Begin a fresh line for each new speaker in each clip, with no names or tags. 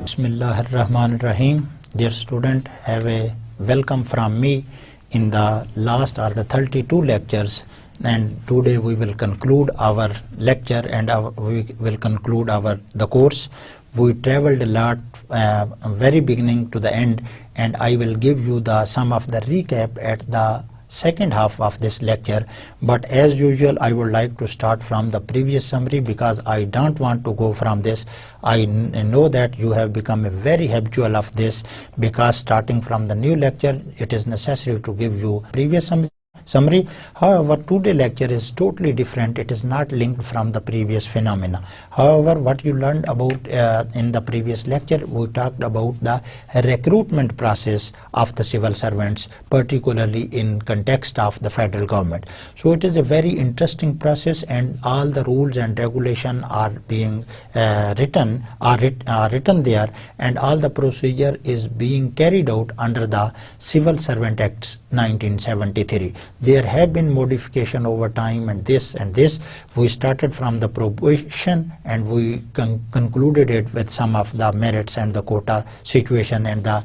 Bismillahirrahmanirrahim. Dear student, have a welcome from me in the last or the 32 lectures, and today we will conclude our lecture and we will conclude the course. We traveled a lot very beginning to the end, and I will give you some of the recap at the second half of this lecture. But as usual, I would like to start from the previous summary because I don't want to go from this. I know that you have become a very habitual of this, because starting from the new lecture it is necessary to give you previous summary. However, today's lecture is totally different. It is not linked from the previous phenomena. However, what you learned about in the previous lecture, we talked about the recruitment process of the civil servants, particularly in context of the federal government. So it is a very interesting process, and all the rules and regulation are being written there, and all the procedure is being carried out under the Civil Servant Act 1973. There have been modification over time, and this we started from the probation, and we concluded it with some of the merits and the quota situation and the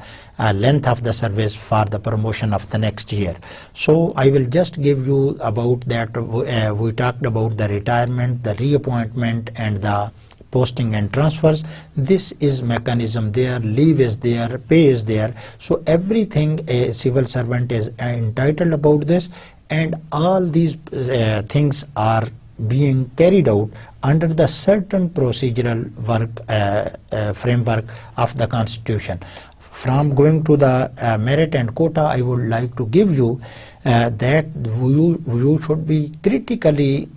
length of the service for the promotion of the next year. So I will just give you about that. We talked about the retirement, the reappointment, and the posting and transfers. This is mechanism there, leave is there, pay is there. So everything a civil servant is entitled about this, and all these things are being carried out under the certain procedural framework of the Constitution. From going to the merit and quota, I would like to give you that you should be critically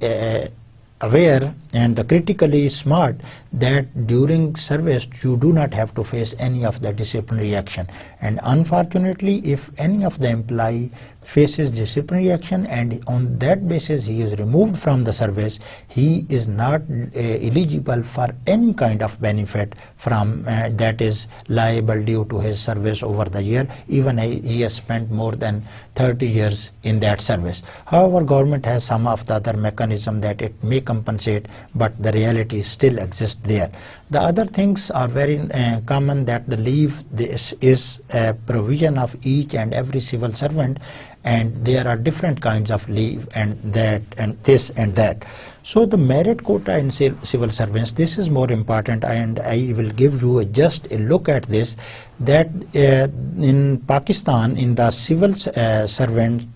aware and critically smart that during service you do not have to face any of the disciplinary action. And unfortunately, if any of the employee faces disciplinary action and on that basis he is removed from the service, he is not eligible for any kind of benefit from that is liable due to his service over the year, even he has spent more than 30 years in that service. However, government has some of the other mechanism that it may compensate, but the reality still exists there. The other things are very common, that the leave, this is a provision of each and every civil servant, and there are different kinds of leave and that and this and that. So the merit quota in civil servants, this is more important, and I will give you just a look at this, that in Pakistan, in the civil servant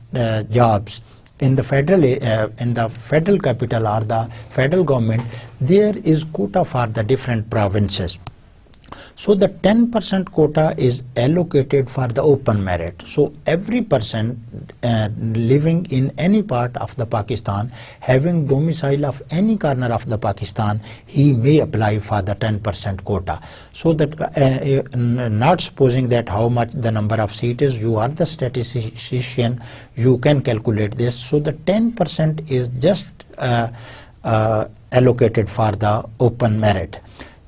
jobs, in the federal capital or the federal government, there is quota for the different provinces. So the 10% quota is allocated for the open merit. So every person living in any part of the Pakistan, having domicile of any corner of the Pakistan, he may apply for the 10% quota. So that not supposing that how much the number of seats is, you are the statistician, you can calculate this. So the 10% is just allocated for the open merit.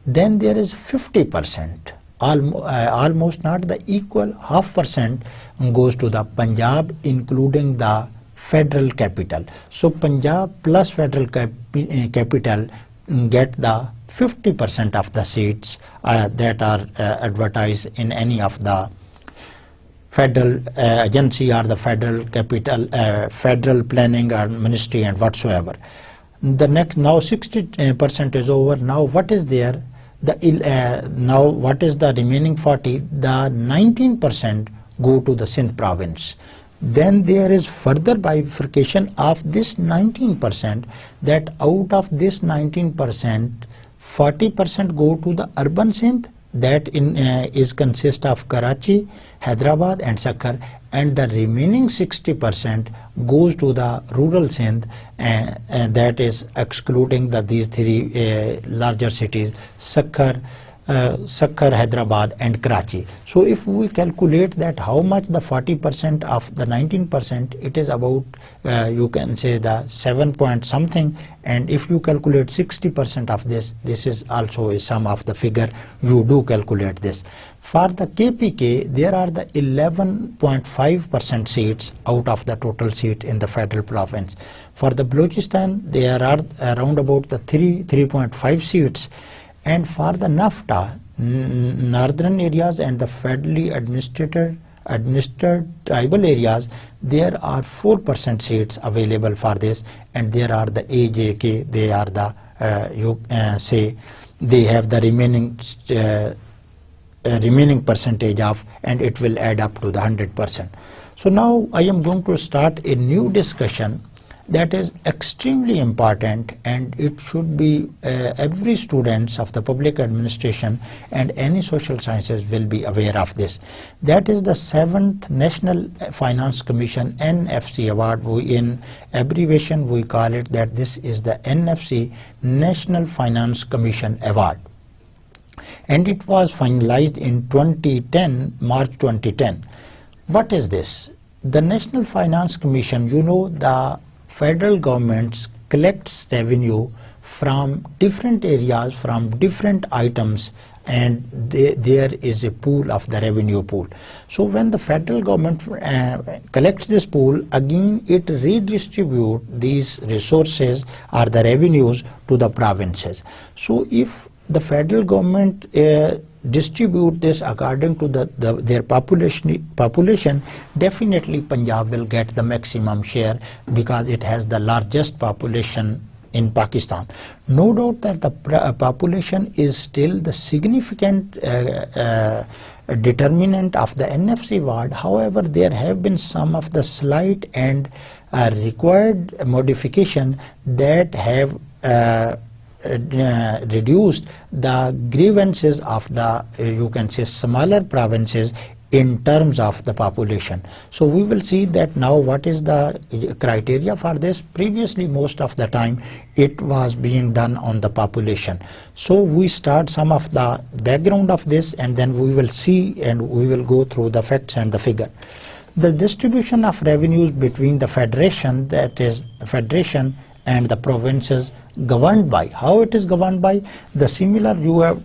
Then there is 50%, almost not the equal, 0.5% goes to the Punjab, including the federal capital. So Punjab plus federal capital get the 50% of the seats that are advertised in any of the federal agency or the federal capital, federal planning or ministry and whatsoever. The next, now 60% is over. Now what is there? Now what is the remaining 40? The 19% go to the Sindh province. Then there is further bifurcation of this 19%, that out of this 19%, 40% go to the urban Sindh, that is consist of Karachi, Hyderabad and Sakkar, and the remaining 60% goes to the rural Sindh, and that is excluding these three larger cities, Sakkar, Hyderabad and Karachi. So if we calculate that how much the 40% of the 19%, it is about you can say the 7 point something, and if you calculate 60% of this is also a sum of the figure, you do calculate this. For the KPK, there are the 11.5% seats out of the total seat in the federal province. For the Balochistan, there are around about the 3.5 seats, and for the NAFTA, northern areas and the federally administered tribal areas, there are 4% seats available for this, and there are the AJK, they are the say they have the remaining percentage of, and it will add up to the 100%. So now I am going to start a new discussion that is extremely important, and it should be every students of the public administration and any social sciences will be aware of this. That is the 7th National Finance Commission NFC award. In abbreviation we call it that this is the NFC, National Finance Commission Award, and it was finalized in 2010, March 2010. What is this? The National Finance Commission, you know, the federal government collects revenue from different areas, from different items, and there is a pool of the revenue pool. So when the federal government collects this pool, again it redistributes these resources or the revenues to the provinces. So if the federal government distribute this according to their population, definitely Punjab will get the maximum share because it has the largest population in Pakistan. No doubt that the population is still the significant determinant of the NFC award. However, there have been some of the slight and required modification that have reduced the grievances of the you can say smaller provinces in terms of the population. So we will see that now what is the criteria for this. Previously most of the time it was being done on the population. So we start some of the background of this, and then we will see and we will go through the facts and the figure. The distribution of revenues between the federation, that is federation, and the provinces governed by. How it is governed by? The similar you have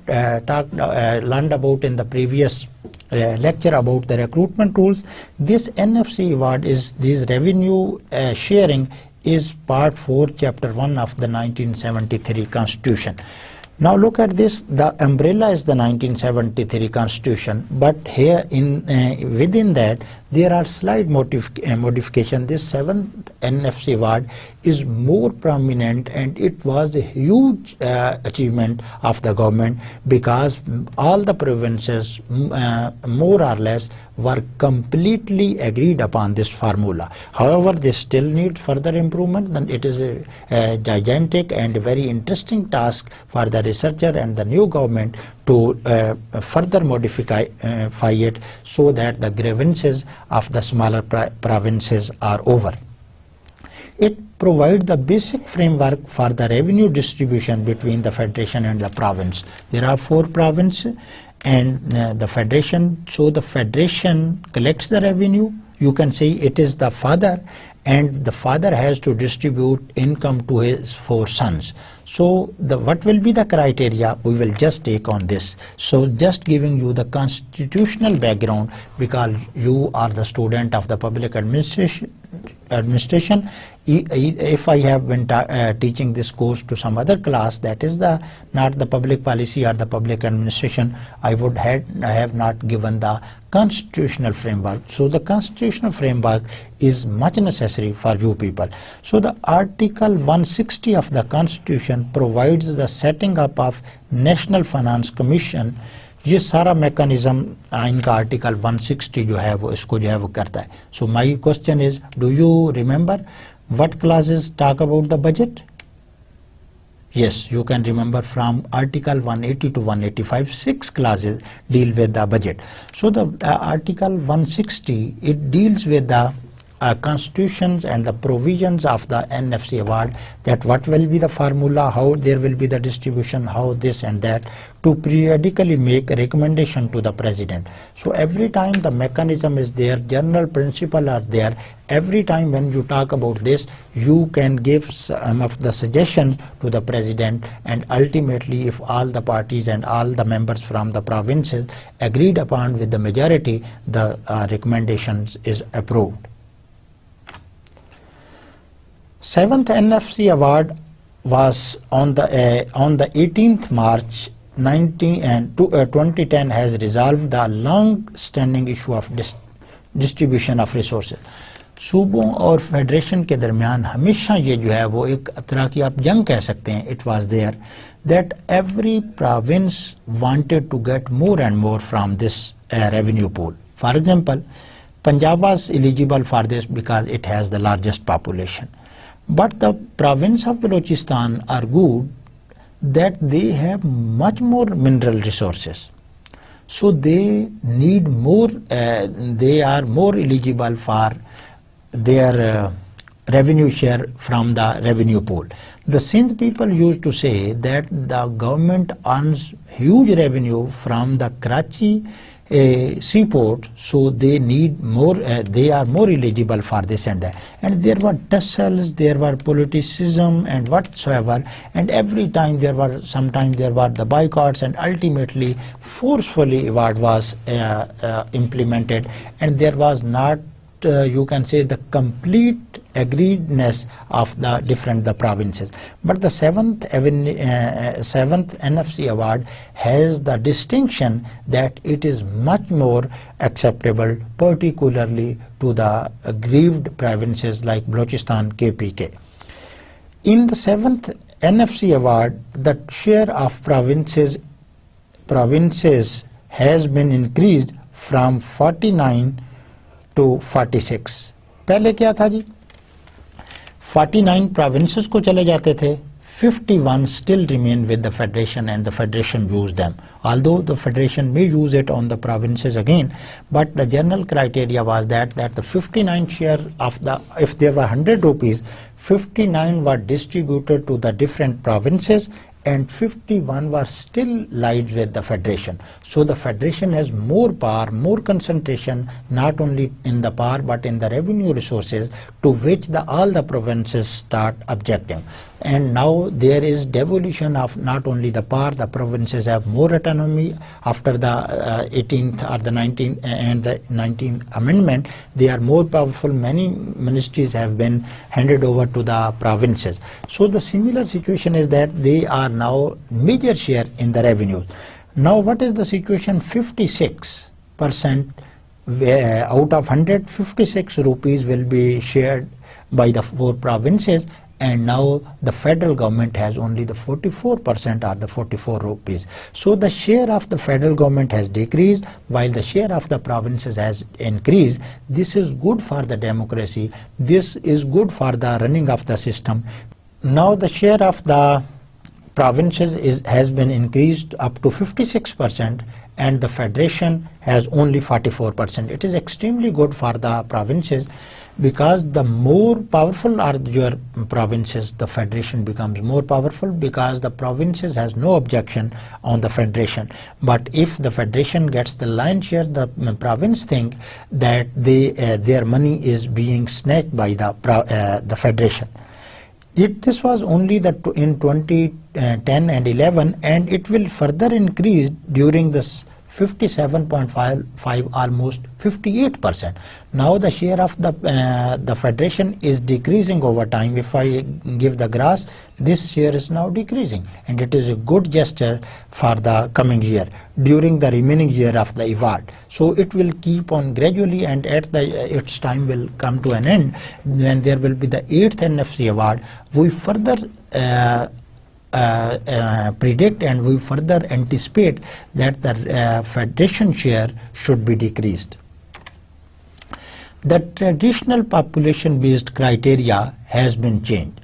learned about in the previous lecture about the recruitment rules. This NFC award is this revenue sharing is part 4 chapter 1 of the 1973 Constitution. Now look at this, the umbrella is the 1973 Constitution, but here in within that there are slight modification. This 7th NFC award is more prominent, and it was a huge achievement of the government because all the provinces more or less were completely agreed upon this formula. However, they still need further improvement, and it is a gigantic and very interesting task for the researcher and the new government to further modify it so that the grievances of the smaller provinces are over. It provides the basic framework for the revenue distribution between the federation and the province. There are 4 provinces and the federation. So the federation collects the revenue. You can say it is the father, and the father has to distribute income to his 4 sons. So what will be the criteria? We will just take on this. So just giving you the constitutional background because you are the student of the public administration. If I have been teaching this course to some other class that is not the public policy or the public administration, I would have not given the constitutional framework. So the constitutional framework is much necessary for you people. So the Article 160 of the Constitution provides the setting up of National Finance Commission. ये सारा mechanism इनका article 160 जो है वो इसको जो है वो करता है. So my question is, do you remember what classes talk about the budget? Yes, you can remember from Article 180 to 185, 6 clauses deal with the budget. So the Article 160, it deals with the constitutions and the provisions of the NFC award, that what will be the formula, how there will be the distribution, how this and that, to periodically make a recommendation to the president. So every time the mechanism is there, general principle are there. Every time when you talk about this, you can give some of the suggestions to the president, and ultimately if all the parties and all the members from the provinces agreed upon with the majority, the recommendations is approved. 7th NFC award was on the 18th March 2010 has resolved the long-standing issue of distribution of resources. सूबों और federation के दरमियान हमेशा ये जो है वो एक तरह की आप जंग कह सकते हैं. It was there that every province wanted to get more and more from this revenue pool. For example, Punjab was eligible for this because it has the largest population. But the province of Balochistan argued that they have much more mineral resources. So they need more, they are more eligible for their revenue share from the revenue pool. The Sindh people used to say that the government earns huge revenue from the Karachi seaport, so they need more, they are more eligible for this and that. And there were tussles, there were politicism and whatsoever, and every time there were, sometimes there were the boycotts, and ultimately forcefully award was implemented, and there was not you can say the complete agreedness of the provinces. But the seventh NFC award has the distinction that it is much more acceptable, particularly to the aggrieved provinces like Balochistan, KPK. In the seventh NFC award, the share of provinces has been increased from 49 to 46. पहले क्या था जी, 49 provinces को चले जाते थे, 51 still remain with the federation and the federation use them. Although the federation may use it on the provinces again, but the general criteria was that the 59 share of the, if there were 100 rupees, 59 were distributed to the different provinces and 51 were still lied with the federation. So the federation has more power, more concentration, not only in the power but in the revenue resources, to which all the provinces start objecting. And now there is devolution of not only the power, the provinces have more autonomy after the 18th or the 19th and the 19th amendment. They are more powerful. Many ministries have been handed over to the provinces. So the similar situation is that they are now major share in the revenues. Now what is the situation? 56% out of 156 rupees will be shared by the 4 provinces, and now the federal government has only the 44% or the 44 rupees. So the share of the federal government has decreased while the share of the provinces has increased. This is good for the democracy. This is good for the running of the system. Now the share of the provinces has been increased up to 56%, and the federation has only 44%. It is extremely good for the provinces, because the more powerful are your provinces, the federation becomes more powerful, because the provinces has no objection on the federation. But if the federation gets the lion's share, the province think that their money is being snatched by the federation. This was only in 2010 and 11, and it will further increase during this 57.5, almost 58%. Now the share of the federation is decreasing over time. If I give the graphs, this share is now decreasing, and it is a good gesture for the coming year, during the remaining year of the award. So it will keep on gradually, and at its time will come to an end when there will be the 8th NFC award. We further predict and we further anticipate that the federation share should be decreased. The traditional population based criteria has been changed.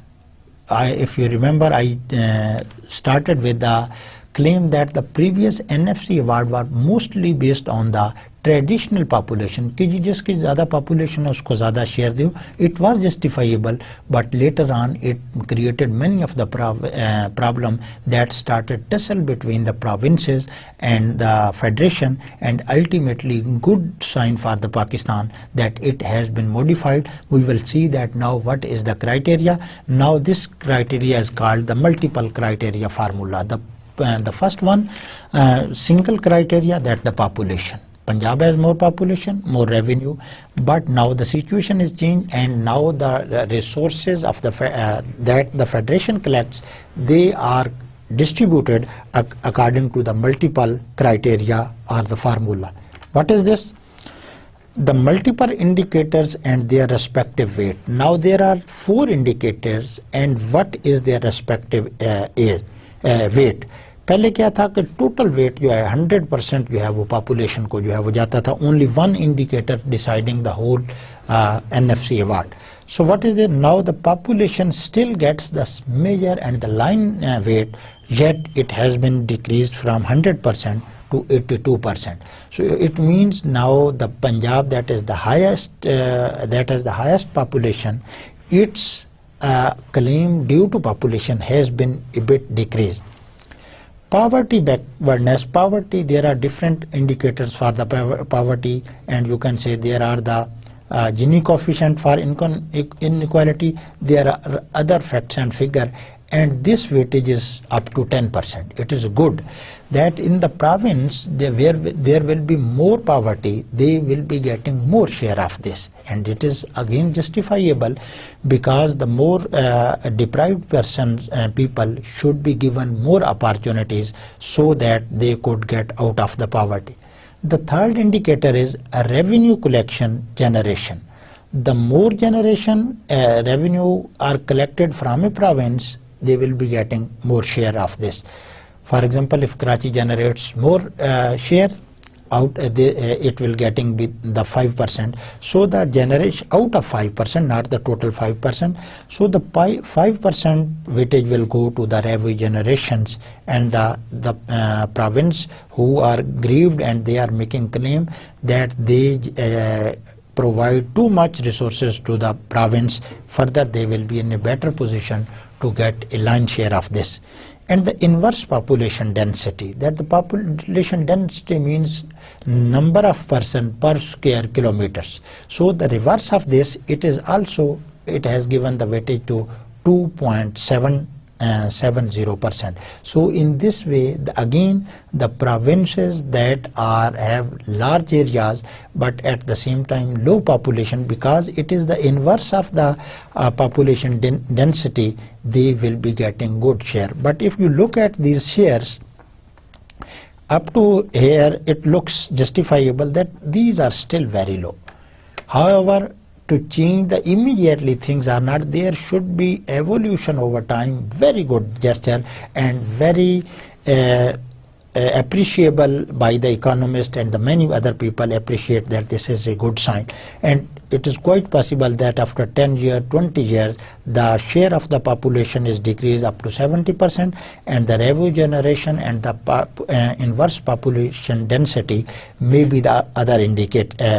If you remember, I started with the claim that the previous NFC award was mostly based on the traditional population, कि जिसकी ज़्यादा population है उसको ज़्यादा share दो. It was justifiable, but later on it created many of the problem that started tussle between the provinces and the federation, and ultimately good sign for the Pakistan that it has been modified. We will see that now what is the criteria. Now this criteria is called the multiple criteria formula. The first one, single criteria, that the population. Punjab has more population, more revenue, but now the situation is changed, and now the resources of that the federation collects, they are distributed according to the multiple criteria or the formula. What is this? The multiple indicators and their respective weight. Now there are 4 indicators and what is their respective weight. पहले क्या था कि total weight जो है 100% जो है वो population को जो है वो जाता था, only one indicator deciding the whole NFC award. So what is there now? The population still gets the major and the line weight, yet it has been decreased from 100% to 82%. So it means now the Punjab that is the highest population, its claim due to population has been a bit decreased. Poverty backwardness, poverty, there are different indicators for the poverty, and you can say there are the Gini coefficient for inequality, there are other facts and figure, and this weightage is up to 10%. It is good that in the province there will be more poverty, they will be getting more share of this, and it is again justifiable because the more deprived persons people should be given more opportunities so that they could get out of the poverty. The third indicator is a revenue collection generation. The more generation revenue are collected from a province, they will be getting more share of this. For example, if Karachi generates more share, it will getting the 5%. So the generation out of 5%, not the total 5%. So the 5% weightage will go to the revenue generations, and the province who are grieved and they are making claim that they provide too much resources to the province, further they will be in a better position to get a line share of this. And the inverse population density, that the population density means number of person per square kilometers. So the reverse of this, it has given the weightage to 2.770%. So in this way, again the provinces that have large areas but at the same time low population, because it is the inverse of the population density, they will be getting good share. But if you look at these shares up to here, it looks justifiable that these are still very low. However, to change the immediately things are not, there should be evolution over time, very good gesture and very appreciable by the economist, and the many other people appreciate that this is a good sign. And it is quite possible that after 10 years, 20 years, the share of the population is decreased up to 70%, and the revenue generation and the inverse population density may be the other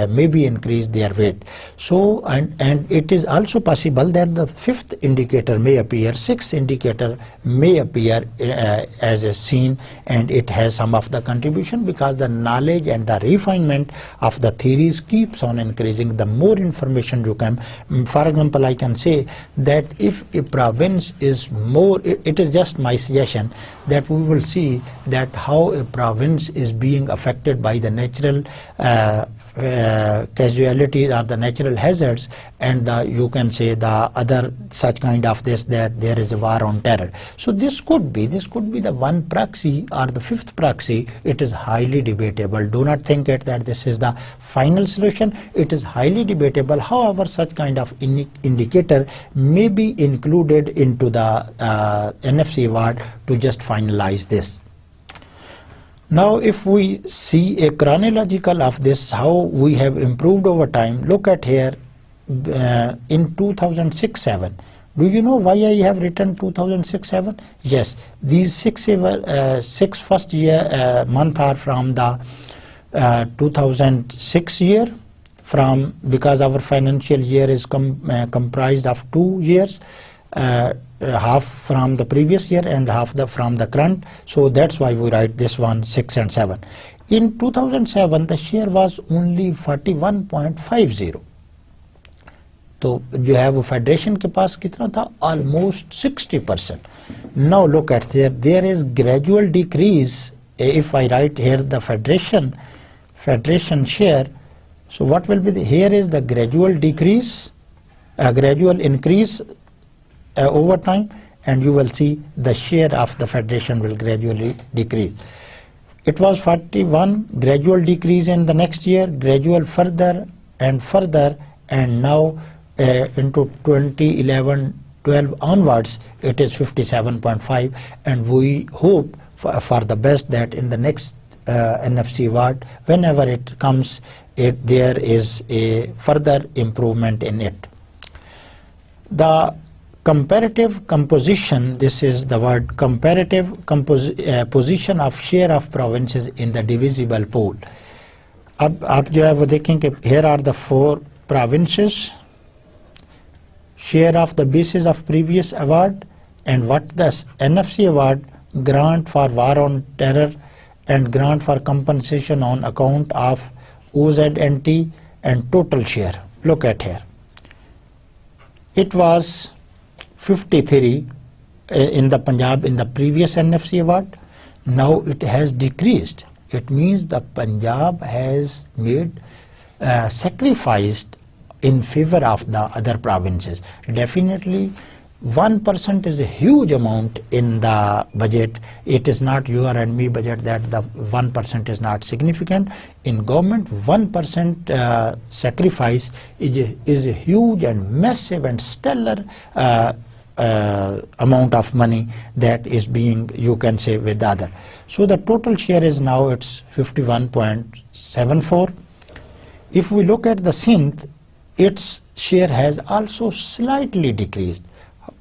maybe increase their weight. So and it is also possible that the 5th indicator may appear, 6th indicator may appear as a seen, and it has some of the contribution because the knowledge and the refinement of the theories keeps on increasing. The more information you can, for example, I can say that if a province is more, it is just my suggestion that we will see that how a province is being affected by the natural casualties or the natural hazards, and you can say the other such kind of this, that there is a war on terror. So this could be the one proxy or the 5th proxy. It is highly debatable. Do not think that this is the final solution. It is highly debatable. However, such kind of indicator may be included into the NFC award to just finalize this. Now if we see a chronological of this, how we have improved over time, look at here in 2006-07. Do you know why I have written 2006-07? Yes, these six first year month are from the 2006 year, because our financial year is comprised of 2 years, half from the previous year and half from the current. So that's why we write this one 6 and 7. In 2007 the share was only 41.50. तो जो है वो federation के पास कितना था, almost 60%. Now look at there is gradual decrease. If I write here the federation share, so what will be here is the gradual decrease, gradual increase over time, and you will see the share of the federation will gradually decrease. It was 41, gradual decrease in the next year, gradual further and further, and now into 2011-12 onwards it is 57.5, and we hope for the best that in the next NFC award, whenever it comes, there is a further improvement in it. The comparative composition, this is the word comparative position of share of provinces in the divisible pool. अब आप जो है वो देखें कि here are the 4 provinces, share of the basis of previous award, and what the NFC award, grant for war on terror and grant for compensation on account of OZNT, and total share. Look at here. It was 53 in the Punjab in the previous NFC award. Now it has decreased. It means the Punjab has made sacrificed in favor of the other provinces. Definitely 1% is a huge amount in the budget. It is not your and me budget that the 1% is not significant. In government, 1% sacrifice is a huge and massive and stellar amount of money that is being, you can say, with the other. So the total share is now it's 51.74. If we look at the Sindh, its share has also slightly decreased.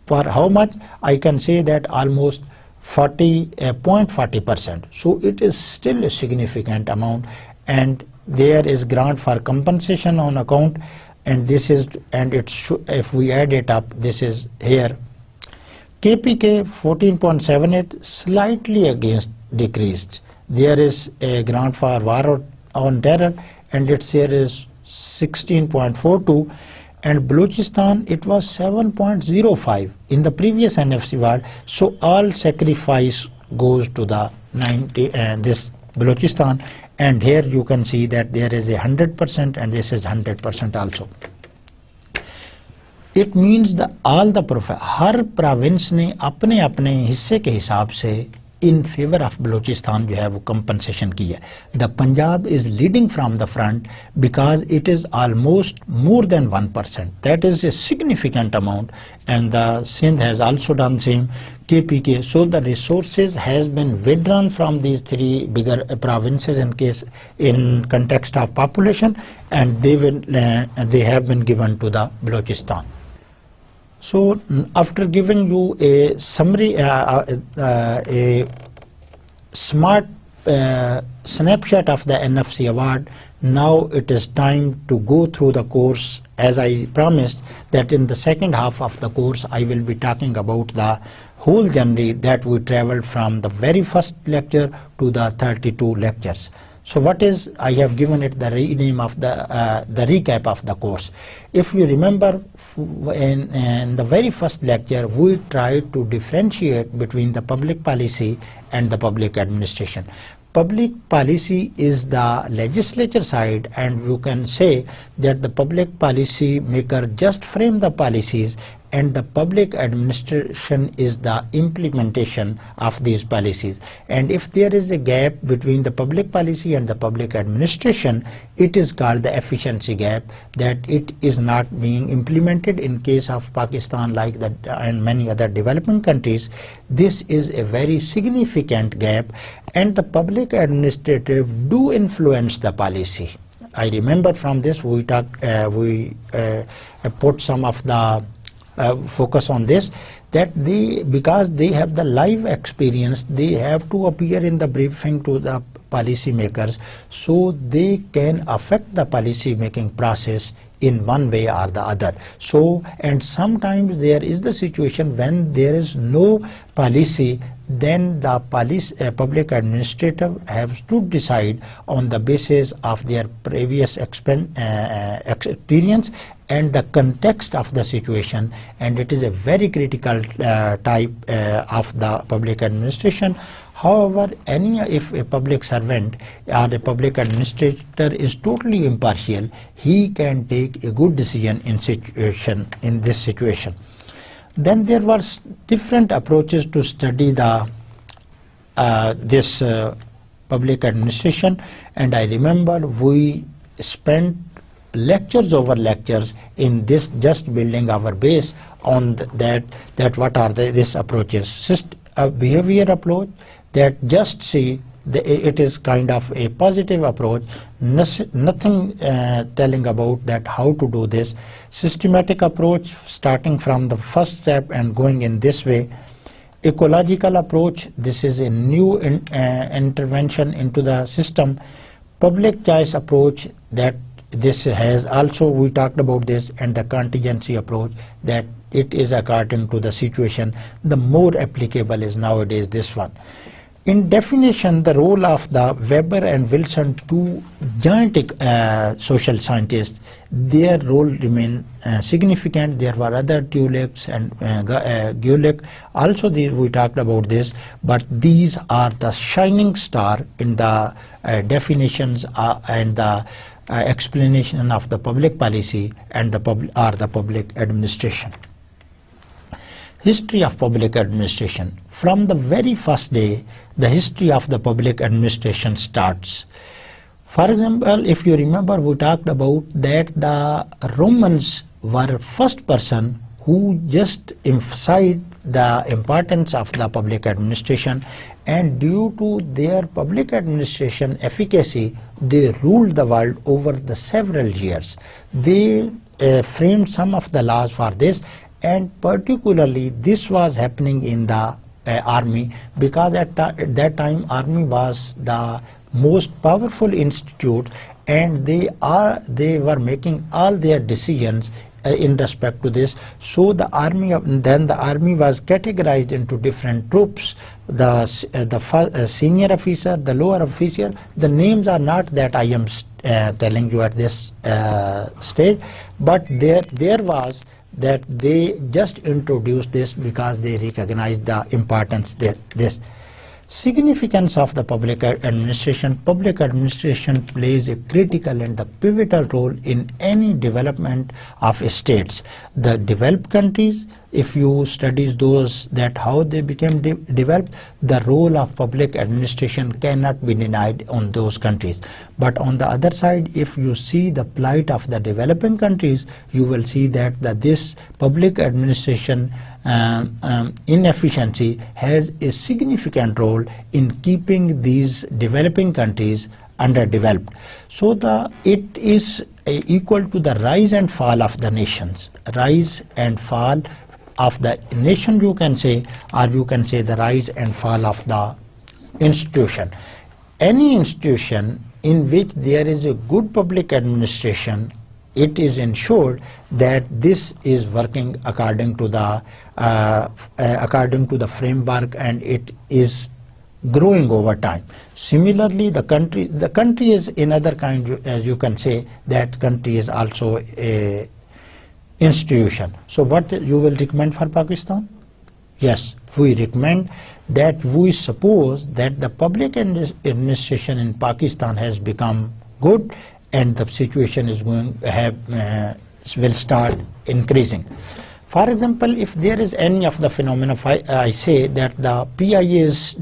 For how much? I can say that almost 0.40%. So it is still a significant amount, and there is grant for compensation on account, and this is, and it's, if we add it up, this is here. KPK 14.78, slightly against decreased. There is a grant for war on terror, and its share is 16.42. And Balochistan, it was 7.05 in the previous NFC award. So all sacrifice goes to the 90 and this Balochistan. And here you can see that there is a 100% and this is 100% also. It means that all the her province ने अपने अपने हिस्से के हिसाब से in favor of Balochistan जो है वो compensation की है. The Punjab is leading from the front because it is almost more than 1%. That is a significant amount, and the Sindh has also done same, KPK. So the resources has been withdrawn from these 3 bigger provinces in context of population, and they have been given to the Balochistan. So after giving you a summary, a smart snapshot of the NFC award, now it is time to go through the course. As I promised that in the second half of the course I will be talking about the whole journey that we traveled from the very first lecture to the 32 lectures. So what is, I have given it the rename of the recap of the course. If you remember, in the very first lecture we tried to differentiate between the public policy and the public administration. Public policy is the legislature side, and you can say that the public policy maker just frame the policies, and the public administration is the implementation of these policies. And if there is a gap between the public policy and the public administration, it is called the efficiency gap, that it is not being implemented. In case of Pakistan, like that and many other developing countries, this is a very significant gap, and the public administrative do influence the policy. I remember from this we put some of the focus on this, that because they have the live experience, they have to appear in the briefing to the policy makers, so they can affect the policy making process in one way or the other. So, and sometimes there is the situation when there is no policy, then the public administrator has to decide on the basis of their previous experience and the context of the situation, and it is a very critical type of the public administration. However, if a public servant or a public administrator is totally impartial, he can take a good decision in this situation. Then there were different approaches to study the this public administration, and I remember we spent lectures over lectures in this, just building our base on that what are these approaches. A behavior approach that just see it is kind of a positive approach, nothing telling about that how to do this. Systematic approach, starting from the first step and going in this way. Ecological approach, this is a new intervention into the system. Public choice approach, that this has also, we talked about this, and the contingency approach, that it is according to the situation. The more applicable is nowadays this one. In definition, the role of the Weber and Wilson, two giant social scientists, their role remained significant. There were other Tulips and Gulick, also we talked about this, but these are the shining star in the definitions and the explanation of the public policy and the public administration. History of public administration. From the very first day, the history of the public administration starts. For example, if you remember, we talked about that the Romans were first person who just emphasized the importance of the public administration, and due to their public administration efficacy, they ruled the world over the several years. They framed some of the laws for this, and particularly this was happening in the army, because at that time army was the most powerful institute, and they were making all their decisions in respect to this. So the army was categorized into different troops, the senior officer, the lower officer. The names are not that I am telling you at this stage, but there was that they just introduced this because they recognized the importance this. Significance of the public administration. Public administration plays a critical and the pivotal role in any development of states. The developed countries, if you study those, that how they became developed, the role of public administration cannot be denied on those countries. But on the other side, if you see the plight of the developing countries, you will see that this public administration inefficiency has a significant role in keeping these developing countries underdeveloped. So it is equal to the rise and fall of the nations. Rise and fall of the nation, you can say, or you can say the rise and fall of the institution. Any institution in which there is a good public administration, it is ensured that this is working according to the framework, and it is growing over time. Similarly, the country is another kind, as you can say, that country is also a institution. So what you will recommend for Pakistan? Yes, we recommend that we suppose that the public administration in Pakistan has become good, and the situation is going to will start increasing. For example, if there is any of the phenomena, I say that the PIA is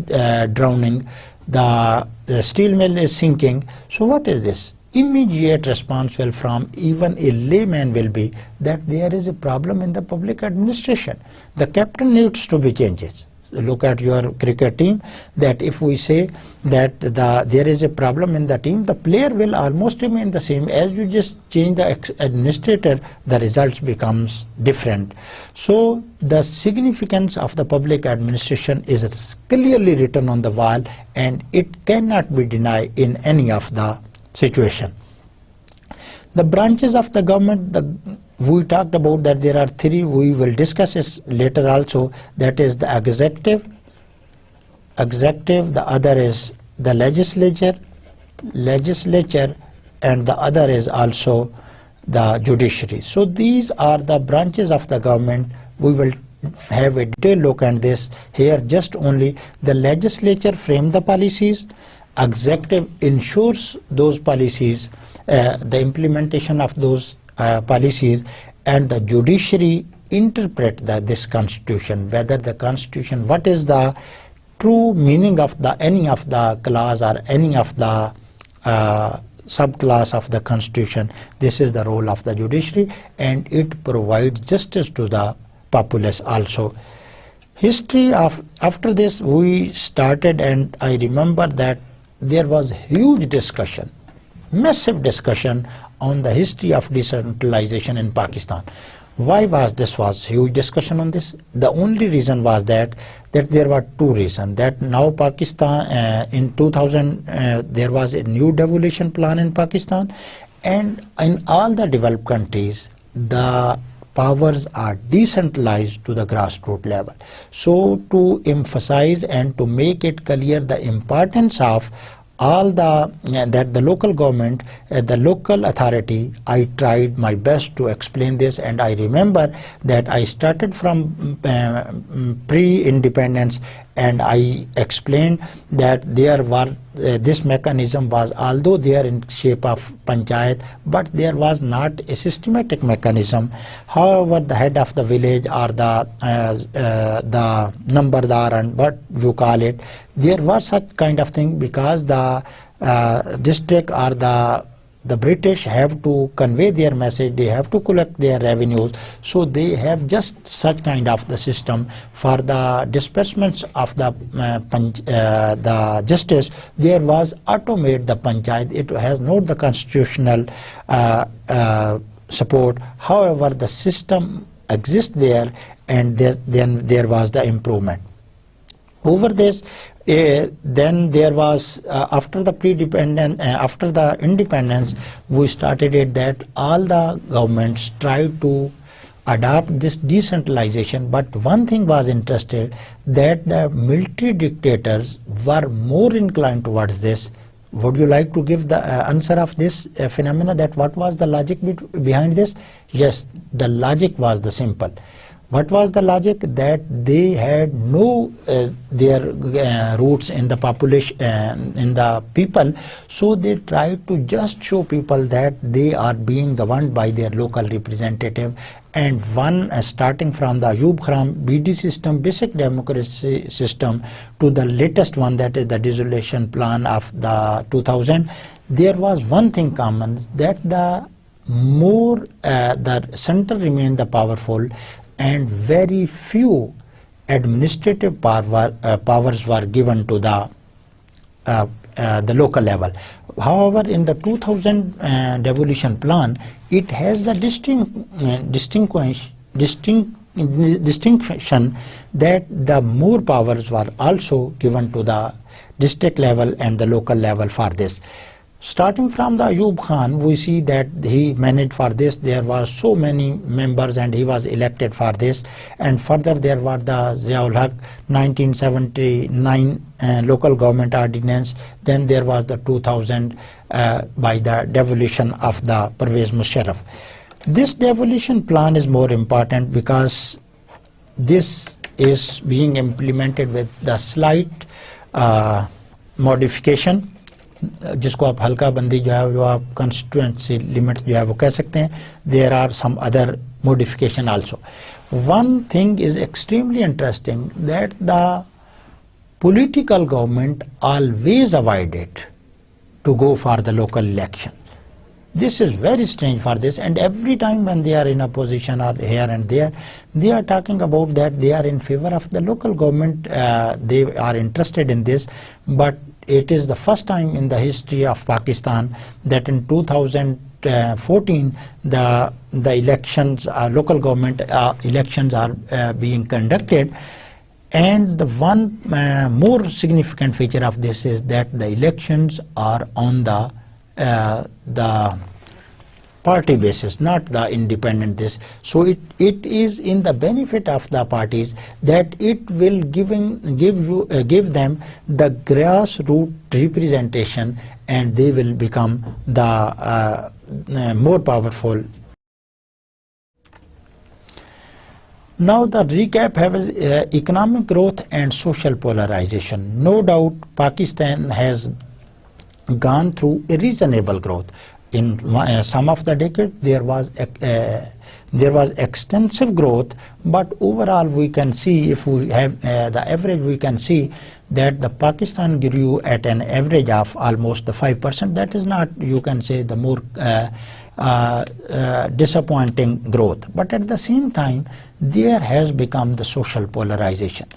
drowning, the steel mill is sinking, so what is this? Immediate response will from even a layman will be that there is a problem in the public administration. The captain needs to be changed. Look at your cricket team, that if we say that there is a problem in the team, the player will almost remain the same. As you just change the administrator, the results becomes different. So the significance of the public administration is clearly written on the wall, and it cannot be denied in any of the situation. The branches of the government, we talked about that there are three, we will discuss this later also, that is the executive, the other is the legislature, and the other is also the judiciary. So these are the branches of the government. We will have a detailed look at this here. Just only the legislature frame the policies, executive ensures those policies, the implementation of those policies, and the judiciary interpret this constitution, whether the constitution, what is the true meaning of any of the clause or any of the subclass of the constitution. This is the role of the judiciary, and it provides justice to the populace also. History of after this we started, and I remember that there was huge discussion, massive discussion on the history of decentralization in Pakistan. Why was huge discussion on this? The only reason was that there were two reasons. That now Pakistan in 2000 there was a new devolution plan in Pakistan, and in all the developed countries the powers are decentralized to the grassroots level. So to emphasize and to make it clear the importance of all that the local government, the local authority, I tried my best to explain this, and I remember that I started from pre-independence, and I explained that there were this mechanism was, although they are in shape of panchayat, but there was not a systematic mechanism. However, the head of the village or the nambardar and what you call it, there was such kind of thing, because the district or the British have to convey their message, they have to collect their revenues, so they have just such kind of the system for the disbursements of the justice. There was automate the panchayat. It has not the constitutional support. However, the system exists there, and then there was the improvement. Over this, then there was after the after the independence, we started it that all the governments tried to adopt this decentralization, but one thing was interested, that the military dictators were more inclined towards this. Would you like to give the answer of this phenomena, that what was the logic behind this? Yes, the logic was the simple. What was the logic? That they had no their roots in the population, in the people, so they tried to just show people that they are being governed by their local representative. And one starting from the Ayub Khan BD system, basic democracy system, to the latest one, that is the dissolution plan of the 2000, there was one thing common, that the more the center remained the powerful, and very few administrative powers were given to the local level. However, in the 2000 devolution plan, it has the distinction that the more powers were also given to the district level and the local level for this. Starting from the Ayub Khan, we see that he managed for this. There were so many members, and he was elected for this. And further, there were the Ziaul Haq 1979 local government ordinance. Then there was the 2000 by the devolution of the Pervez Musharraf. This devolution plan is more important because this is being implemented with the slight modification, जिसको आप हल्का बंदी जो है वो आप constituency limit जो है वो कह सकते हैं. There are some other modification also. One thing is extremely interesting, that the political government always avoided to go for the local election. This is very strange for this, and every time when they are in opposition or here and there, they are talking about that they are in favor of the local government, they are interested in this. But it is the first time in the history of Pakistan that in 2014 the elections, local government elections are being conducted. And the one more significant feature of this is that the elections are on the party basis, not the independent this. So it is in the benefit of the parties that it will give them the grassroots representation, and they will become the more powerful. Now the recap has economic growth and social polarization. No doubt Pakistan has gone through a reasonable growth. in some of the decades there was extensive growth, but overall we can see, if we have the average, we can see that the Pakistan grew at an average of almost the 5%. That is not, you can say, the more disappointing growth. But at the same time, there has become the social polarization.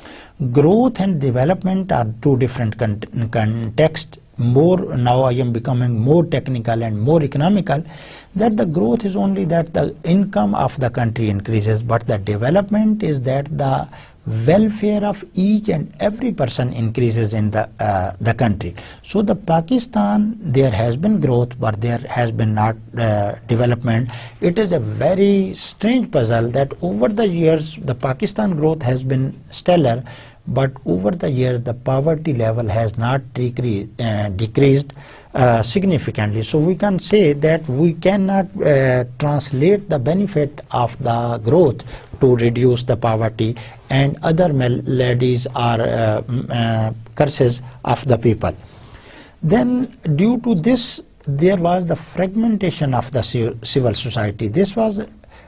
Growth and development are two different contexts. Now I am becoming more technical and more economical, that the growth is only that the income of the country increases, but the development is that the welfare of each and every person increases in the country. So the Pakistan, there has been growth, but there has been not development. It is a very strange puzzle that over the years the Pakistan growth has been stellar, but over the years the poverty level has not decreased significantly. So we can say that we cannot translate the benefit of the growth to reduce the poverty and other maladies or curses of the people. Then due to this, there was the fragmentation of the civil society. Due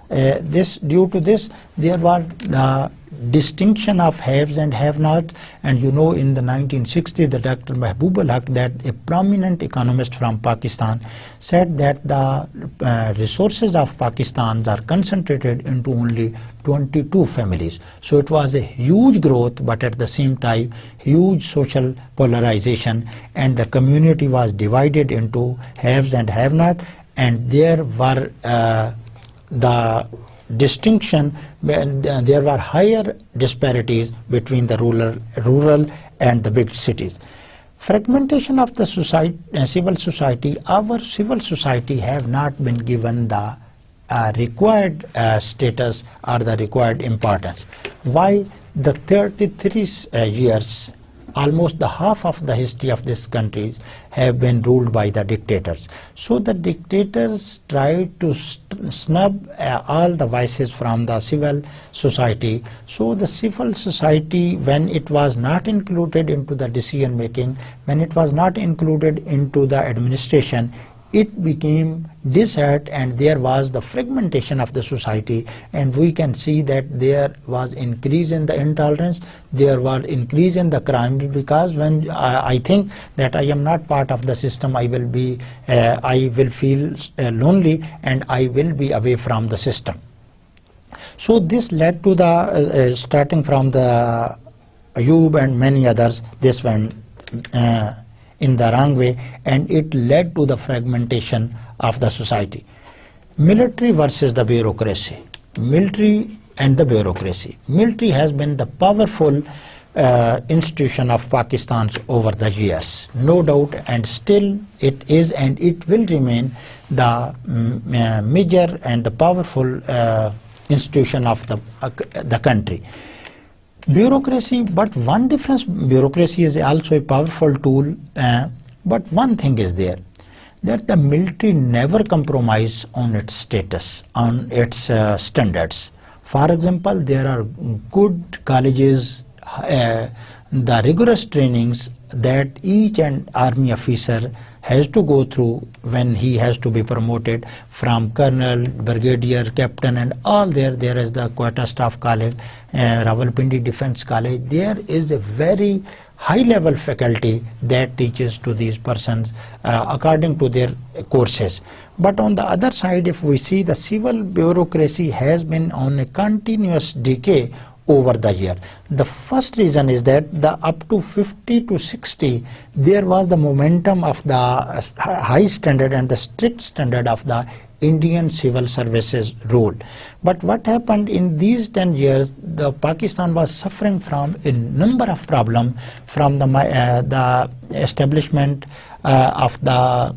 to this, there was the distinction of haves and have-nots. And you know, in the 1960s, the Dr. Mahbub al-Haq, that a prominent economist from Pakistan, said that the resources of Pakistan are concentrated into only 22 families. So it was a huge growth, but at the same time, huge social polarization, and the community was divided into haves and have-not, and there were the distinction, there were higher disparities between the rural and the big cities. Fragmentation of the civil society, our civil society have not been given the required status or the required importance. Why? The 33 years, almost the half of the history of this country have been ruled by the dictators. So the dictators tried to snub all the vices from the civil society. So the civil society, when it was not included into the decision making, when it was not included into the administration, it became desert, and there was the fragmentation of the society. And we can see that there was increase in the intolerance, there was increase in the crime, because when I think that I am not part of the system, I will feel lonely, and I will be away from the system. So this led to the starting from the Ayub and many others, this went in the wrong way, and it led to the fragmentation of the society. Military versus the bureaucracy. Military and the bureaucracy. Military has been the powerful institution of Pakistan over the years, no doubt, and still it is and it will remain the major and the powerful institution of the country. Bureaucracy, but one difference, bureaucracy is also a powerful tool, but one thing is there, that the military never compromise on its status, on its standards. For example, there are good colleges, the rigorous trainings that each and army officer has to go through when he has to be promoted from colonel, brigadier, captain, and all there. There is the Quetta Staff College, Rawalpindi Defence College. There is a very high level faculty that teaches to these persons according to their courses. But on the other side, if we see, the civil bureaucracy has been on a continuous decay over the year. The first reason is that the up to 50 to 60, there was the momentum of the high standard and the strict standard of the Indian civil services rule. But what happened in these 10 years, the Pakistan was suffering from a number of problems from the establishment of the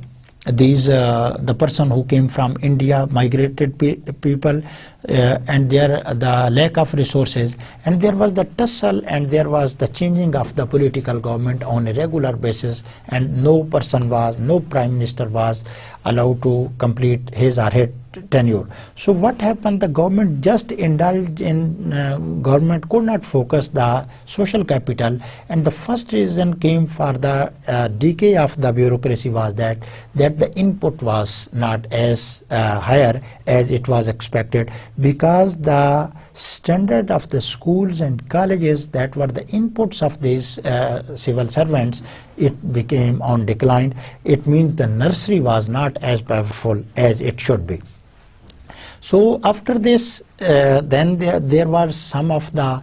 person who came from India, migrated people, and the lack of resources, and there was the tussle, and there was the changing of the political government on a regular basis, and no prime minister was allowed to complete his or her tenure. So what happened? The government just indulged in, government could not focus the social capital, and the first reason came for the decay of the bureaucracy was that the input was not as higher as it was expected, because the standard of the schools and colleges that were the inputs of these civil servants, it became on decline. It means the nursery was not as powerful as it should be. So after this, then there were some of the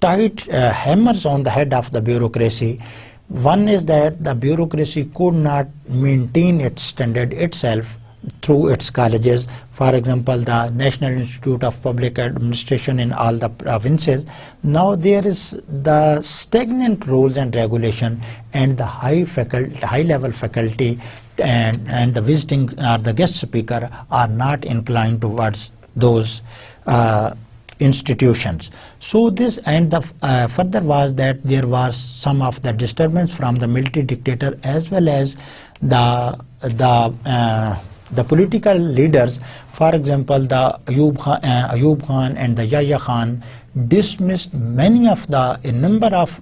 tight hammers on the head of the bureaucracy. One is that the bureaucracy could not maintain its standard itself through its colleges. For example, the National Institute of Public Administration in all the provinces. Now there is the stagnant rules and regulation, and the high level faculty and the visiting or the guest speaker are not inclined towards those institutions. So this, and the further was that there was some of the disturbance from the military dictator, as well as the political leaders. For example, the Ayub Khan and the Yahya Khan dismissed many of a number of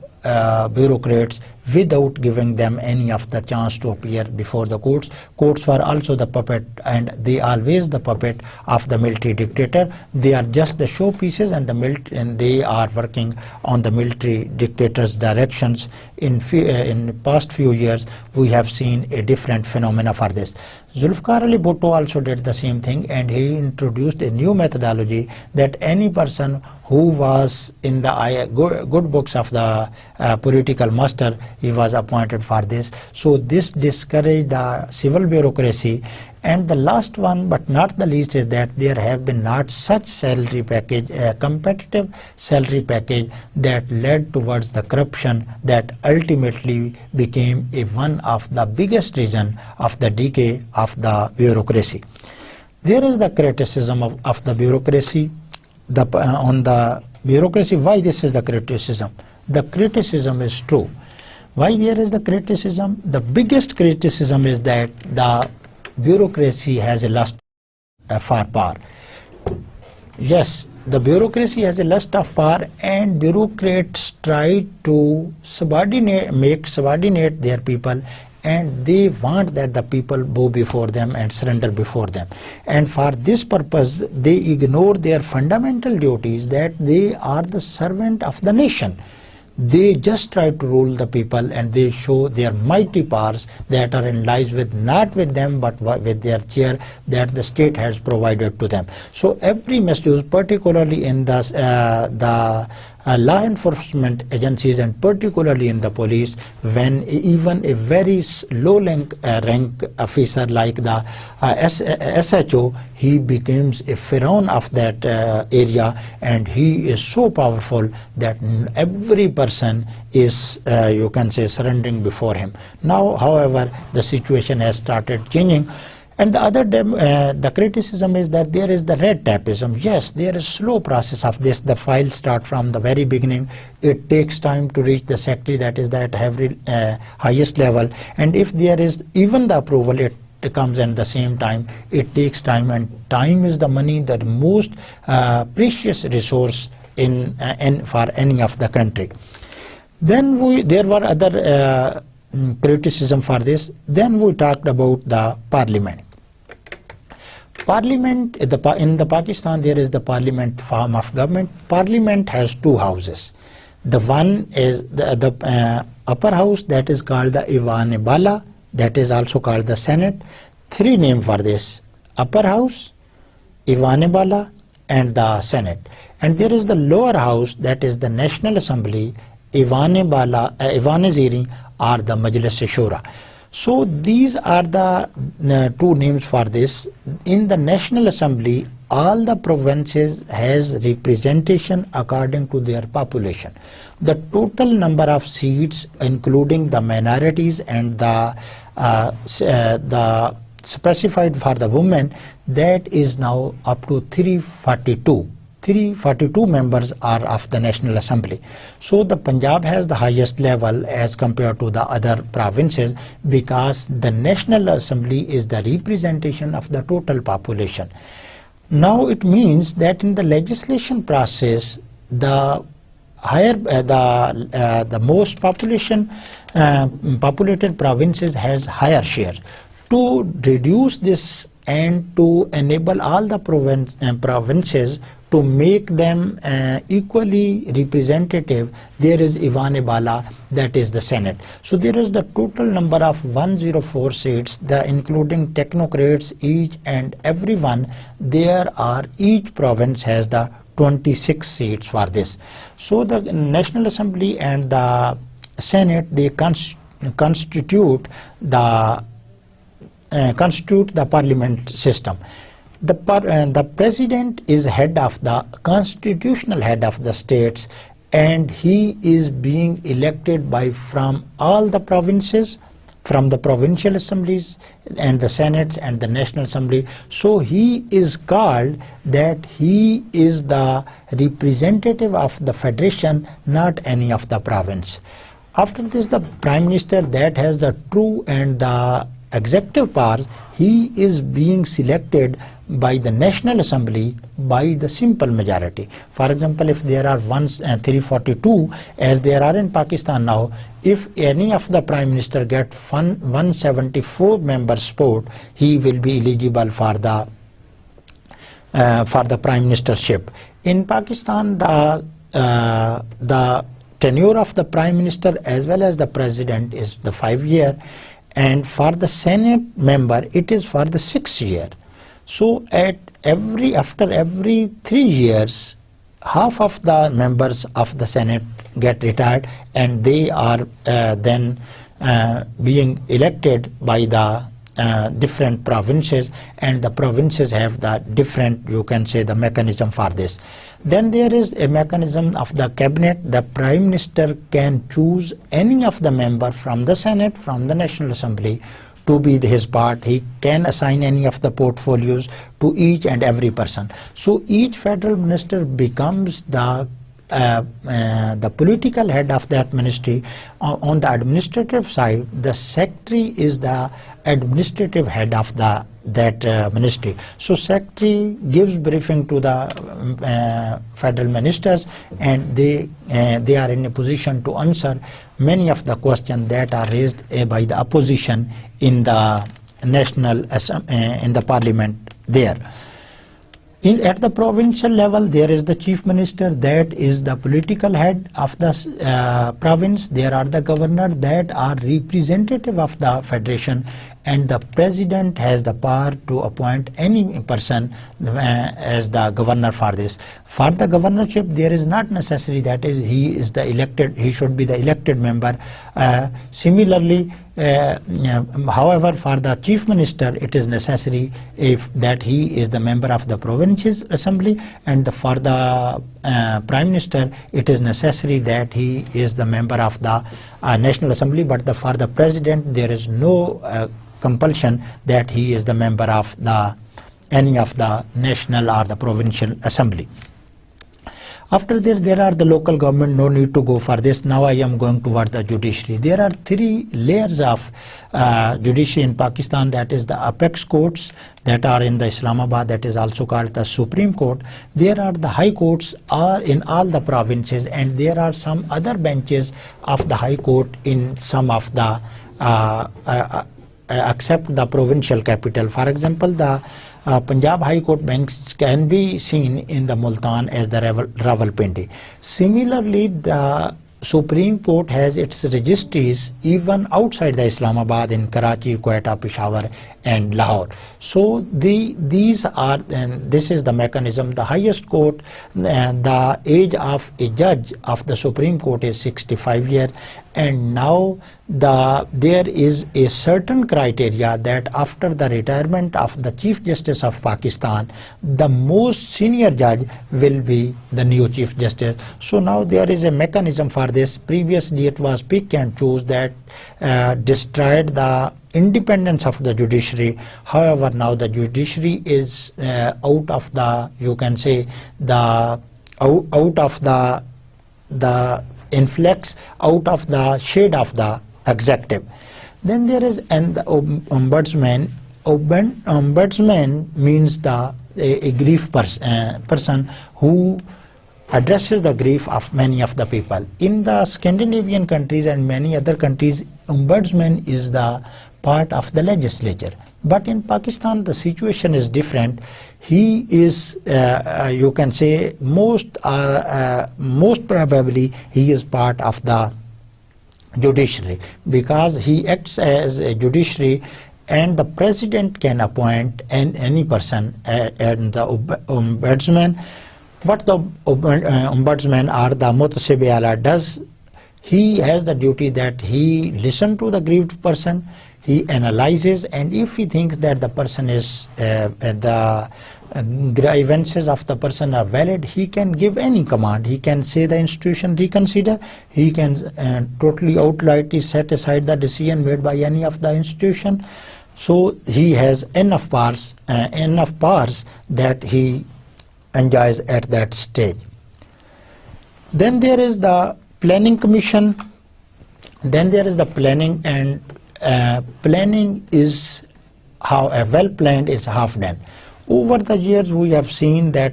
bureaucrats without giving them any of the chance to appear before the courts. Courts were also the puppet, and they always the puppet of the military dictator. They are just the showpieces, and they are working on the military dictator's directions. In past few years, we have seen a different phenomena for this. Zulfikar Ali Bhutto also did the same thing, and he introduced a new methodology that any person who was in the good books of the political muster, he was appointed for this. So this discouraged the civil bureaucracy. And the last one, but not the least, is that there have been not such salary package, competitive salary package, that led towards the corruption that ultimately became one of the biggest reason of the decay of the bureaucracy. There is the criticism of the bureaucracy, on the bureaucracy. Why this is the criticism? The criticism is true. Why there is the criticism? The biggest criticism is that the bureaucracy has a lust for power. Yes, the bureaucracy has a lust of power, and bureaucrats try to subordinate their people, and they want that the people bow before them and surrender before them. And for this purpose, they ignore their fundamental duties, that they are the servant of the nation. They just try to rule the people, and they show their mighty powers that are in lies with not with them but with their chair that the state has provided to them. So every misuse, particularly in the law enforcement agencies, and particularly in the police, when even a very low rank officer like the SHO, he becomes a pharaoh of that area, and he is so powerful that every person is, you can say, surrendering before him. Now, however, the situation has started changing. And the other the criticism is that there is the red tapeism. Yes, there is slow process of this. The files start from the very beginning. It takes time to reach the secretary, that is that every highest level. And if there is even the approval, it comes at the same time. It takes time, and time is the money, the most precious resource for any of the country. Then there were other criticism for this. Then we talked about the parliament. Parliament, in the Pakistan, there is the parliament form of government. Parliament has two houses. The one is the upper house, that is called the Iwan-e-Bala, that is also called the Senate. Three names for this: upper house, Iwan-e-Bala, and the Senate. And there is the lower house, that is the National Assembly, Iwan-e-Bala, Iwan-e-Ziri, or the Majlis-e-Shura. So these are the two names for this. In the National Assembly, all the provinces has representation according to their population. The total number of seats, including the minorities and the specified for the women, that is now up to 342. 342 members are of the National Assembly. So the Punjab has the highest level as compared to the other provinces, because the National Assembly is the representation of the total population. Now it means that in the legislation process, the higher the most populated provinces has higher share. To reduce this and to enable all the provinces to make them equally representative, there is Ivan Ibala, that is the Senate. So there is the total number of 104 seats, including technocrats, each and every one. Each province has the 26 seats for this. So the National Assembly and the Senate, they constitute the parliament system. The president is head of the constitutional head of the states, and he is being elected from all the provinces, from the provincial assemblies and the senates and the National Assembly. So he is called that he is the representative of the federation, not any of the province. After this, the Prime Minister, that has the true and the executive powers, he is being selected by the National Assembly by the simple majority. For example, if there are 342 as there are in Pakistan now, if any of the Prime Minister get 174 members support, he will be eligible for the Prime Ministership. In Pakistan, the tenure of the Prime Minister as well as the President is the 5-year, and for the Senate member it is for the 6 year. So after every 3 years, half of the members of the Senate get retired, and they are then being elected by the different provinces, and the provinces have the different, you can say, the mechanism for this. Then there is a mechanism of the cabinet. The Prime Minister can choose any of the member from the Senate, from the National Assembly, to be his part. He can assign any of the portfolios to each and every person. So each federal minister becomes the political head of that ministry. On the administrative side, the secretary is the administrative head of that ministry. So secretary gives briefing to the federal ministers, and they are in a position to answer many of the questions that are raised by the opposition in the in the parliament there. At the provincial level, there is the chief minister, that is the political head of the province. There are the governor, that are representative of the federation, and the president has the power to appoint any person as the governor for this. For the governorship, there is not necessary that he should be the elected member. Similarly, however, for the chief minister, it is necessary that he is the member of the provincial assembly, and for the prime minister, it is necessary that he is the member of the National Assembly. But for the president, there is no compulsion that he is the member of any of the national or the provincial assembly. After this, there are the local government. No need to go for this. Now I am going toward the judiciary. There are 3 layers of judiciary in Pakistan. That is the apex courts that are in the Islamabad, that is also called the Supreme Court. There are the high courts are in all the provinces, and there are some other benches of the high court in some of the except the provincial capital. For example, the Punjab High Court bench can be seen in the Multan as the Rawalpindi. Similarly, the Supreme Court has its registries even outside the Islamabad, in Karachi, Quetta, Peshawar and Lahore. So this is the mechanism. The highest court, the age of a judge of the Supreme Court is 65 years, and now there is a certain criteria that after the retirement of the Chief Justice of Pakistan, the most senior judge will be the new Chief Justice. So now there is a mechanism for this. Previously it was pick and choose that destroyed the independence of the judiciary. However, now the judiciary is out of the, you can say, the out of the influx, out of the shade of the executive. Then there is the ombudsman. Ombudsman means a grief person who addresses the grief of many of the people. In the Scandinavian countries and many other countries, ombudsman is the part of the legislature. But in Pakistan, the situation is different. He is, you can say, most probably he is part of the judiciary, because he acts as a judiciary, and the president can appoint any person and the ombudsman. What the ombudsman or the Mutasib Ala does, he has the duty that he listens to the grieved person, he analyzes, and if he thinks that the person is the grievances of the person are valid, he can give any command. He can say the institution reconsider. He can totally outrightly set aside the decision made by any of the institution. So he has enough powers that he enjoys at that stage. Then there is the planning commission. Then there is the planning, and planning is how a well planned is half done. Over the years we have seen that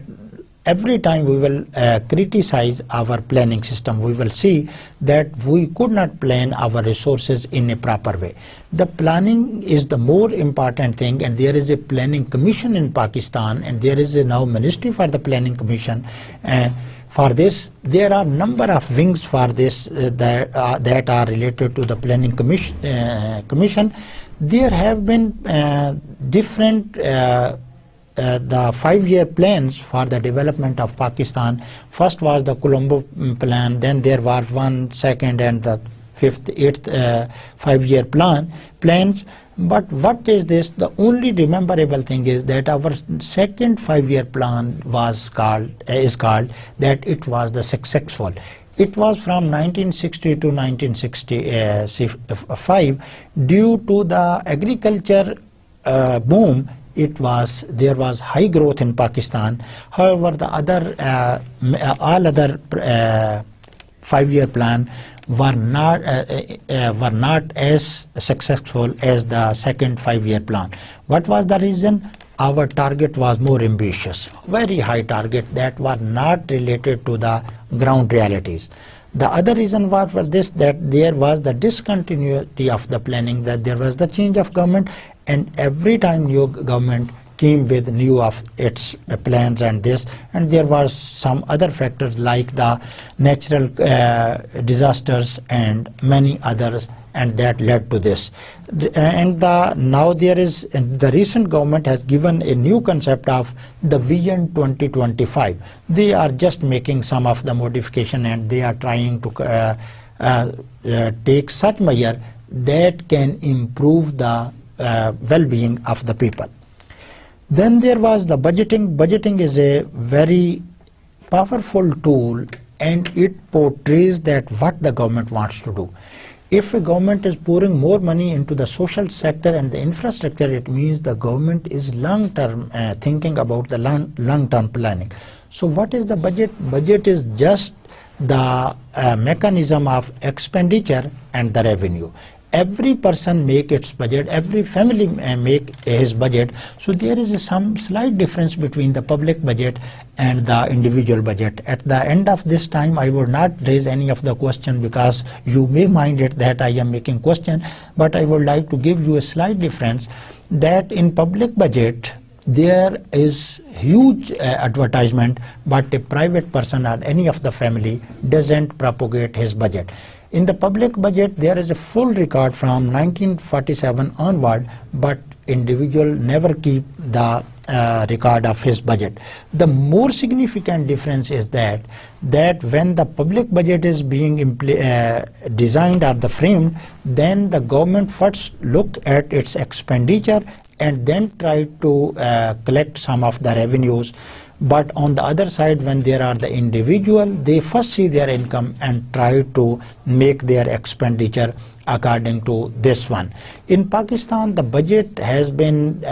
every time we will criticize our planning system, we will see that we could not plan our resources in a proper way. The planning is the more important thing, and there is a planning commission in Pakistan, and there is a now ministry for the planning commission. For this, there are number of wings for this that are related to the planning commission. There have been different the 5-year plans for the development of Pakistan. First was the Colombo plan, then there were 1, 2nd and the 5th, 8th 5-year plans. But what is this? The only rememberable thing is that our second 5-year plan is called that it was the successful. It was from 1960 to 1965. Due to the agriculture boom, there was high growth in Pakistan. However, the other all other 5-year plan were not as successful as the second 5-year plan. What was the reason? Our target was more ambitious, very high target that were not related to the ground realities. The other reason was for this, that there was the discontinuity of the planning, that there was the change of government, and every time new government came with new of its plans and this, and there was some other factors like the natural disasters and many others, and that led to this. And now there is, the recent government has given a new concept of the Vision 2025. They are just making some of the modification, and they are trying to take such measure that can improve the well-being of the people. Then there was the budgeting. Budgeting is a very powerful tool, and it portrays that what the government wants to do. If a government is pouring more money into the social sector and the infrastructure, it means the government is long-term thinking about the long-term planning. So what is the budget? Budget is just the mechanism of expenditure and the revenue. Every person make its budget, every family make his budget. So there is some slight difference between the public budget and the individual budget. At the end of this time, I would not raise any of the question, because you may mind it that I am making question, but I would like to give you a slight difference, that in public budget there is huge advertisement, but a private person or any of the family doesn't propagate his budget. In the public budget, there is a full record from 1947 onward, but individual never keep the record of his budget. The more significant difference is that when the public budget is being designed or the framed, then the government first look at its expenditure and then try to collect some of the revenues. But on the other side, when there are the individual, they first see their income and try to make their expenditure according to this one. In Pakistan, the budget has been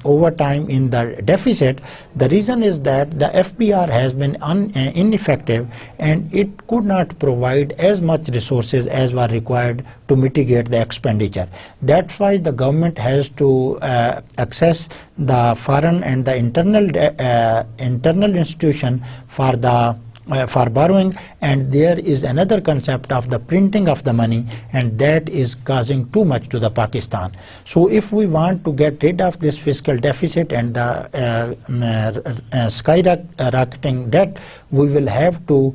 over time in the deficit. The reason is that the FBR has been ineffective and it could not provide as much resources as were required to mitigate the expenditure. That's why the government has to access the foreign and the internal institution for the for borrowing, and there is another concept of the printing of the money, and that is causing too much to the Pakistan. So if we want to get rid of this fiscal deficit and the skyrocketing debt, we will have to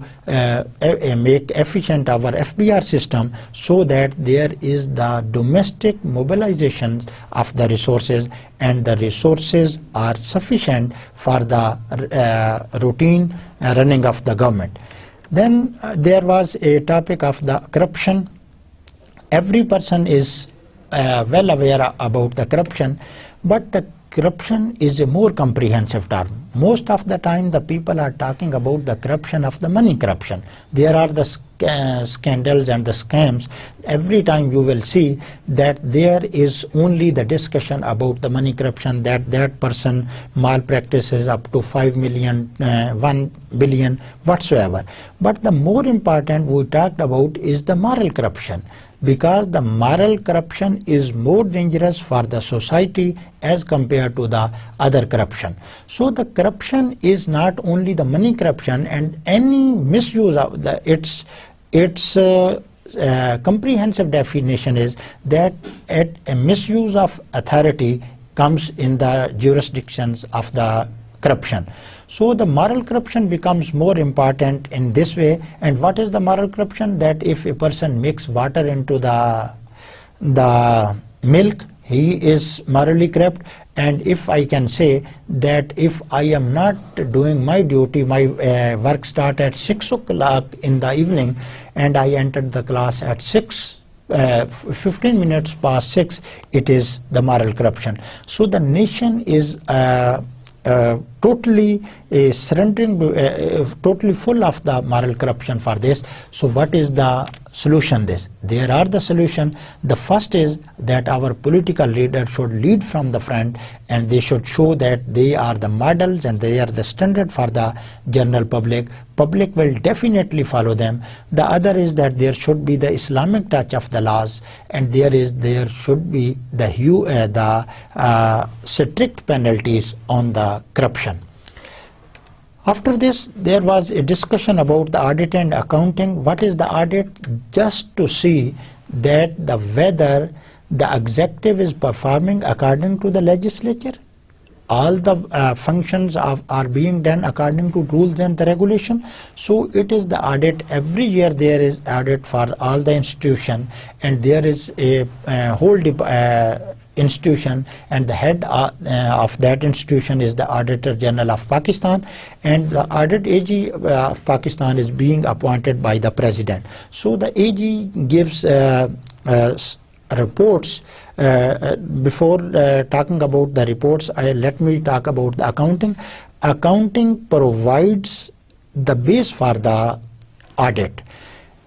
make efficient our FBR system so that there is the domestic mobilization of the resources, and the resources are sufficient for the routine running of the government. Then there was a topic of the corruption. Every person is well aware about the corruption, but the corruption is a more comprehensive term. Most of the time the people are talking about the corruption of the money corruption. There are the scandals and the scams. Every time you will see that there is only the discussion about the money corruption, that person malpractices up to 5 million, 1 billion, whatsoever. But the more important we talked about is the moral corruption, because the moral corruption is more dangerous for the society as compared to the other corruption. So the corruption is not only the money corruption, and any misuse of its comprehensive definition is that a misuse of authority comes in the jurisdictions of the corruption. So the moral corruption becomes more important in this way. And what is the moral corruption? That if a person mix water into the milk, he is morally corrupt. And if I can say that if I am not doing my duty, my work start at 6 o'clock in the evening, and I entered the class at 15 minutes past 6, it is the moral corruption. So the nation is totally surrendering, totally full of the moral corruption for this. So what is the solution? There are the solution. The first is that our political leaders should lead from the front, and they should show that they are the models and they are the standard for the general public. Public will definitely follow them. The other is that there should be the Islamic touch of the laws, and there should be the strict penalties on the corruption. After this, there was a discussion about the audit and accounting. What is the audit? Just to see that whether the executive is performing according to the legislature. All the functions are being done according to rules and the regulation. So it is the audit. Every year there is audit for all the institution, and there is a whole institution, and the head of that institution is the Auditor General of Pakistan, and the Audit AG of Pakistan is being appointed by the President. So the AG gives reports. Before talking about the reports, let me talk about the accounting. Accounting provides the base for the audit.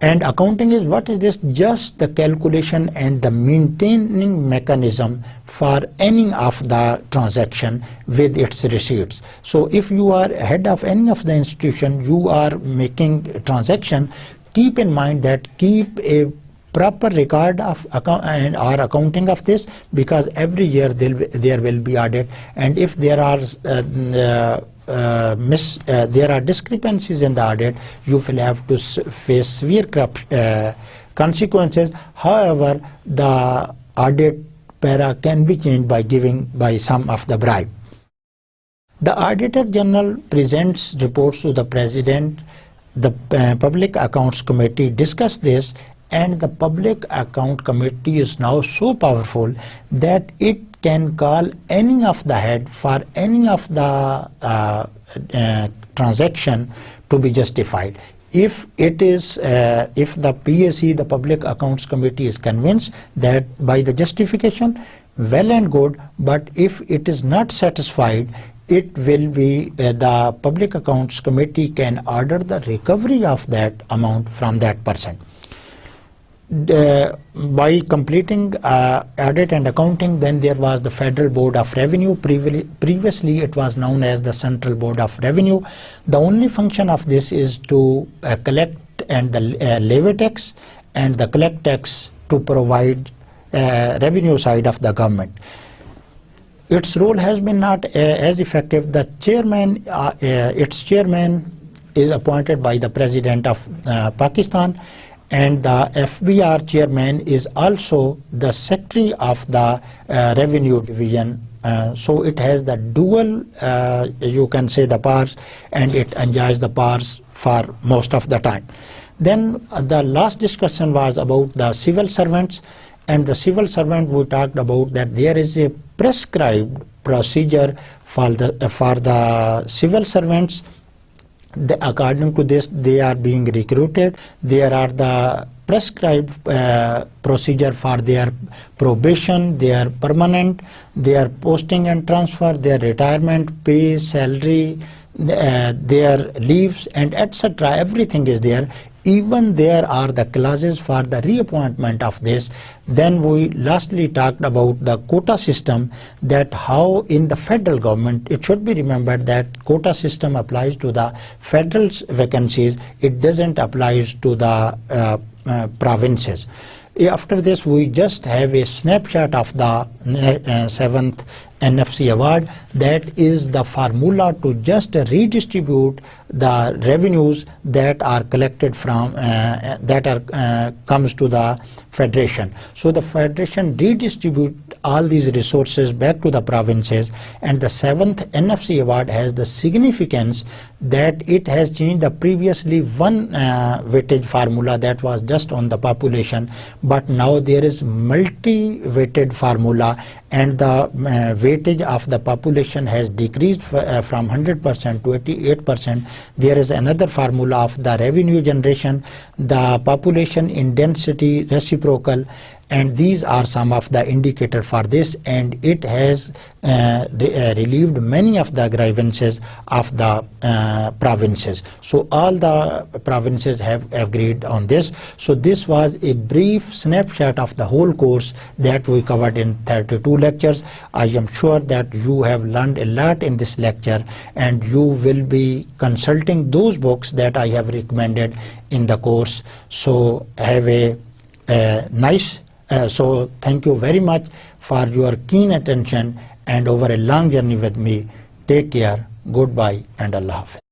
And accounting is, what is this? Just the calculation and the maintaining mechanism for any of the transaction with its receipts. So if you are head of any of the institution, you are making a transaction, keep in mind that keep a proper record of accounting of this, because every year there will be audit, and if there are there are discrepancies in the audit, you will have to face severe consequences. However, the audit para can be changed by some of the bribe. The Auditor General presents reports to the President. The Public Accounts Committee discuss this, and the Public Account Committee is now so powerful that it can call any of the head for any of the transaction to be justified. If it is, if the PAC, the Public Accounts Committee, is convinced that by the justification, well and good, but if it is not satisfied, it will be, the Public Accounts Committee can order the recovery of that amount from that person. By completing audit and accounting, then there was the Federal Board of Revenue. Previously it was known as the Central Board of Revenue. The only function of this is to collect and levy tax and the collect tax to provide revenue side of the government. Its role has been not as effective. The chairman, its chairman is appointed by the President of Pakistan, and the FBR chairman is also the secretary of the revenue division. So it has the dual, you can say, the powers, and it enjoys the powers for most of the time. Then the last discussion was about the civil servants, and the civil servant we talked about that there is a prescribed procedure for the civil servants. According to this, they are being recruited. There are the prescribed procedure for their probation, their permanent, their posting and transfer, their retirement, pay, salary, their leaves, and etc. Everything is there. Even there are the clauses for the reappointment of this. Then we lastly talked about the quota system, that how in the federal government, it should be remembered that quota system applies to the federal vacancies. It doesn't apply to the provinces. After this, we just have a snapshot of the 7th NFC award. That is the formula to just redistribute the revenues that are collected from comes to the federation. So the federation redistribute all these resources back to the provinces, and the 7th NFC award has the significance that it has changed the previously one weightage formula that was just on the population, but now there is multi-weighted formula, and the weightage of the population has decreased from 100% to 88%. There is another formula of the revenue generation, the population in density reciprocal, and these are some of the indicators for this, and it has relieved many of the grievances of the provinces. So all the provinces have agreed on this. So this was a brief snapshot of the whole course that we covered in 32 lectures. I am sure that you have learned a lot in this lecture, and you will be consulting those books that I have recommended in the course. So have a nice so thank you very much for your keen attention and over a long journey with me. Take care, goodbye, and Allah Hafiz.